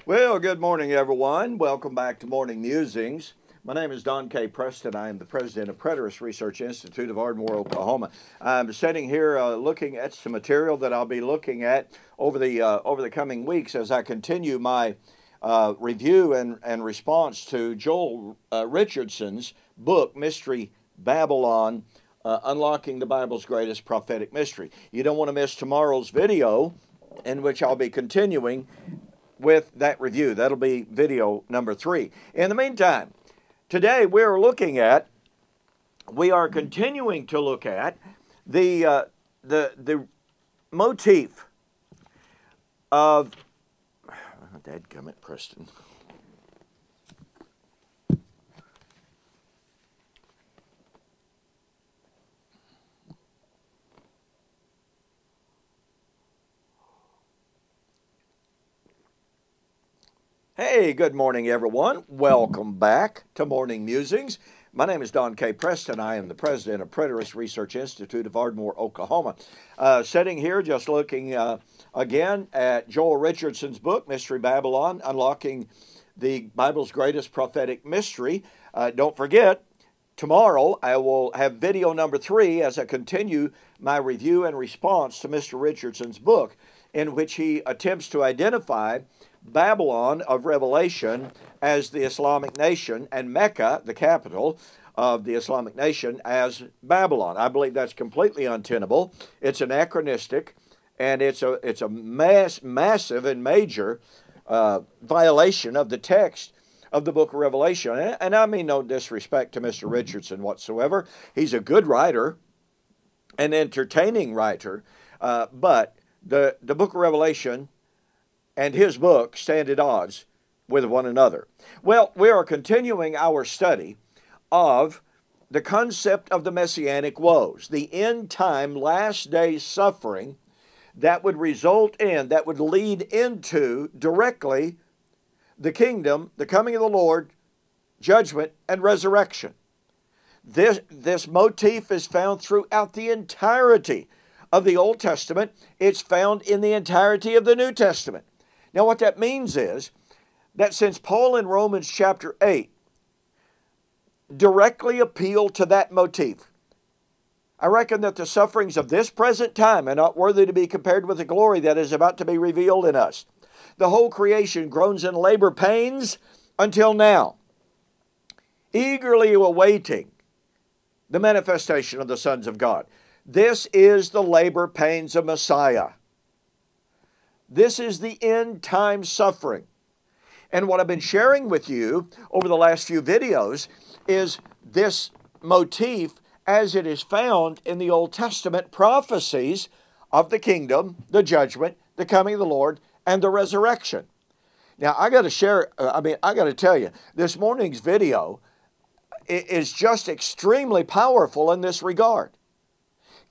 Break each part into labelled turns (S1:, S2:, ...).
S1: Well, good morning, everyone. Welcome back to Morning Musings. My name is Don K. Preston. I am the president of Preterist Research Institute of Ardmore, Oklahoma. I'm sitting here looking at some material that I'll be looking at over the coming weeks as I continue my review and response to Joel Richardson's book, Mystery Babylon, Unlocking the Bible's Greatest Prophetic Mystery. You don't want to miss tomorrow's video, in which I'll be continuing with that review. That'll be video number 3. In the meantime, today we are continuing to look at the motif of, dadgummit, Preston. Hey, good morning, everyone. Welcome back to Morning Musings. My name is Don K. Preston. I am the president of Preterist Research Institute of Ardmore, Oklahoma. Sitting here just looking again at Joel Richardson's book, Mystery Babylon, Unlocking the Bible's Greatest Prophetic Mystery. Don't forget, tomorrow I will have video number 3 as I continue my review and response to Mr. Richardson's book, in which he attempts to identify Babylon of Revelation as the Islamic nation, and Mecca, the capital of the Islamic nation, as Babylon. I believe that's completely untenable. It's anachronistic, and it's a massive and major violation of the text of the book of Revelation. And I mean no disrespect to Mr. Richardson whatsoever. He's a good writer, an entertaining writer, but the book of Revelation and his book stand at odds with one another. Well, we are continuing our study of the concept of the Messianic Woes, the end-time, last-day suffering that would lead into directly the kingdom, the coming of the Lord, judgment, and resurrection. This motif is found throughout the entirety of the Old Testament. It's found in the entirety of the New Testament. Now, what that means is that since Paul in Romans chapter 8 directly appealed to that motif, I reckon that the sufferings of this present time are not worthy to be compared with the glory that is about to be revealed in us. The whole creation groans in labor pains until now, eagerly awaiting the manifestation of the sons of God. This is the labor pains of Messiah. This is the end-time suffering. And what I've been sharing with you over the last few videos is this motif as it is found in the Old Testament prophecies of the kingdom, the judgment, the coming of the Lord, and the resurrection. Now, I got to tell you, this morning's video is just extremely powerful in this regard.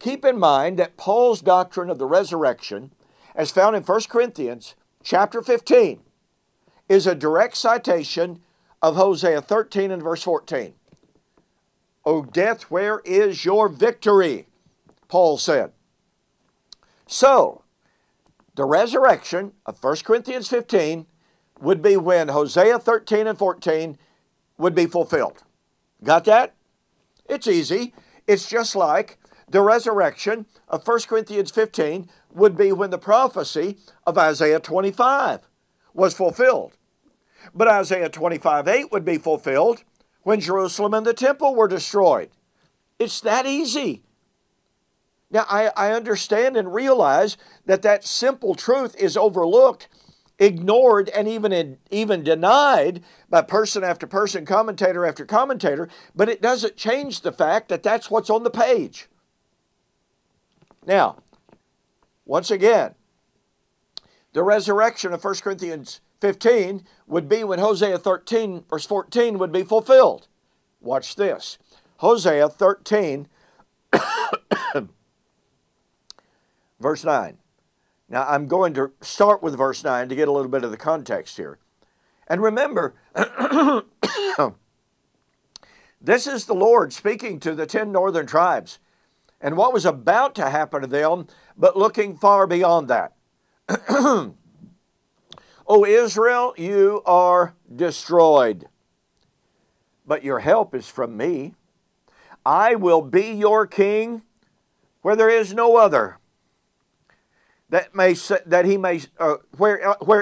S1: Keep in mind that Paul's doctrine of the resurrection, as found in 1 Corinthians chapter 15, is a direct citation of Hosea 13 and verse 14. O death, where is your victory? Paul said. So, the resurrection of 1 Corinthians 15 would be when Hosea 13 and 14 would be fulfilled. Got that? It's easy. It's just like the resurrection of 1 Corinthians 15 would be when the prophecy of Isaiah 25 was fulfilled. But Isaiah 25:8 would be fulfilled when Jerusalem and the temple were destroyed. It's that easy. Now, I understand and realize that simple truth is overlooked, ignored, and even denied by person after person, commentator after commentator, but it doesn't change the fact that that's what's on the page. Now, once again, the resurrection of 1 Corinthians 15 would be when Hosea 13, verse 14 would be fulfilled. Watch this. Hosea 13, verse 9. Now, I'm going to start with verse 9 to get a little bit of the context here. And remember, this is the Lord speaking to the 10 northern tribes and what was about to happen to them, but looking far beyond that. O Israel, you are destroyed. But your help is from me. I will be your king where there is no other. Where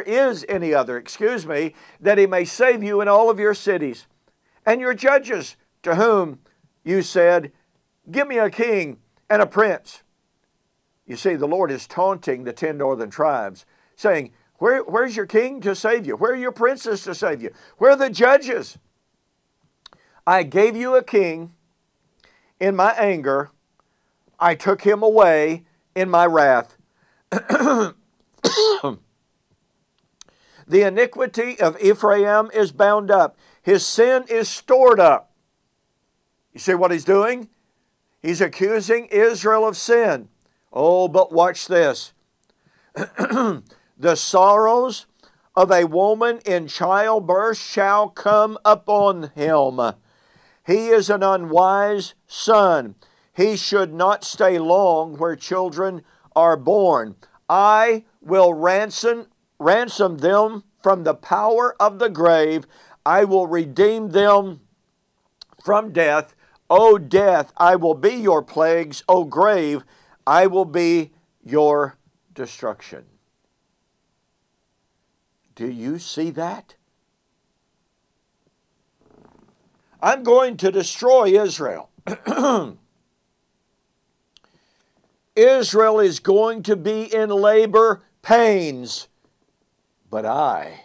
S1: is any other, that he may save you in all of your cities. And your judges, to whom you said, give me a king and a prince. You see, the Lord is taunting the 10 northern tribes, saying, where's your king to save you? Where are your princes to save you? Where are the judges? I gave you a king in my anger. I took him away in my wrath. The iniquity of Ephraim is bound up. His sin is stored up. You see what he's doing? He's accusing Israel of sin. Oh, but watch this. The sorrows of a woman in childbirth shall come upon him. He is an unwise son. He should not stay long where children are born. I will ransom them from the power of the grave. I will redeem them from death. O death, I will be your plagues. O grave, I will be your destruction. Do you see that? I'm going to destroy Israel. Israel is going to be in labor pains, but I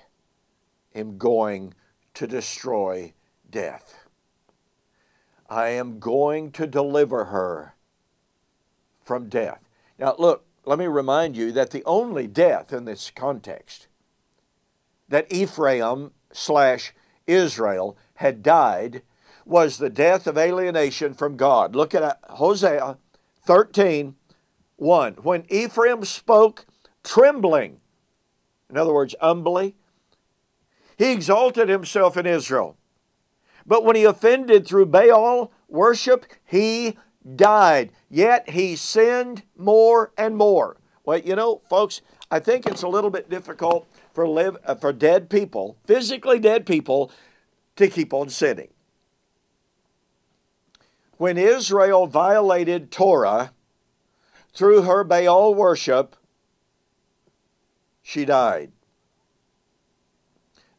S1: am going to destroy death. I am going to deliver her from death. Now look, let me remind you that the only death in this context that Ephraim/Israel had died was the death of alienation from God. Look at Hosea 13:1. When Ephraim spoke trembling, in other words, humbly, he exalted himself in Israel. But when he offended through Baal worship, he died. Yet he sinned more and more. Well, you know, folks, I think it's a little bit difficult for dead people, physically dead people, to keep on sinning. When Israel violated Torah through her Baal worship, she died.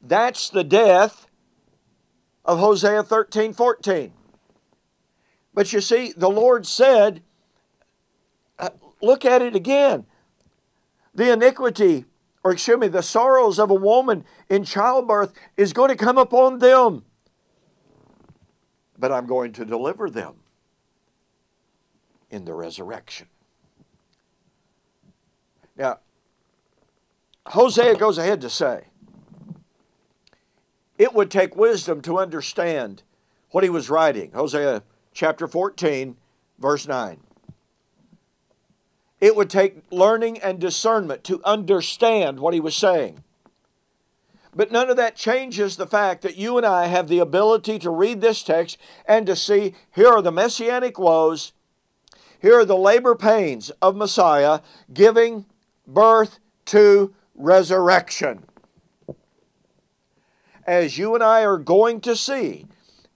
S1: That's the death of Hosea 13:14. But you see, the Lord said, look at it again. The sorrows of a woman in childbirth is going to come upon them. But I'm going to deliver them in the resurrection. Now, Hosea goes ahead to say, it would take wisdom to understand what he was writing. Hosea chapter 14, verse 9. It would take learning and discernment to understand what he was saying. But none of that changes the fact that you and I have the ability to read this text and to see, here are the Messianic woes, here are the labor pains of Messiah giving birth to resurrection. As you and I are going to see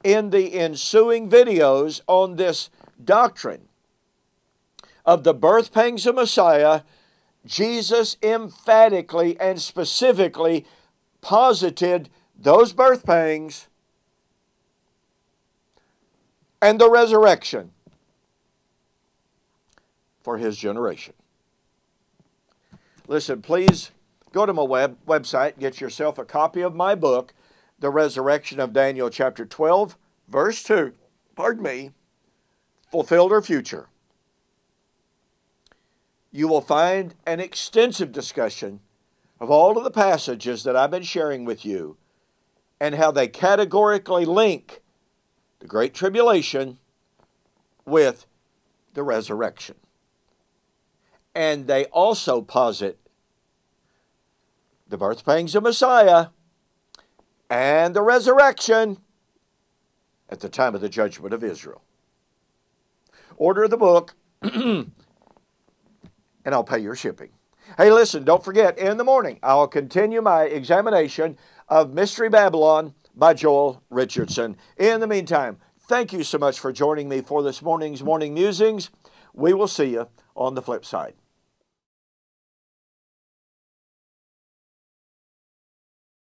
S1: in the ensuing videos on this doctrine of the birth pangs of Messiah, Jesus emphatically and specifically posited those birth pangs and the resurrection for his generation. Listen, please go to my website, get yourself a copy of my book, The Resurrection of Daniel, chapter 12, verse 2. Fulfilled or future. You will find an extensive discussion of all of the passages that I've been sharing with you and how they categorically link the Great Tribulation with the resurrection. And they also posit the birth pangs of Messiah and the resurrection at the time of the judgment of Israel. Order the book, and I'll pay your shipping. Hey, listen, don't forget, in the morning, I'll continue my examination of Mystery Babylon by Joel Richardson. In the meantime, thank you so much for joining me for this morning's Morning Musings. We will see you on the flip side.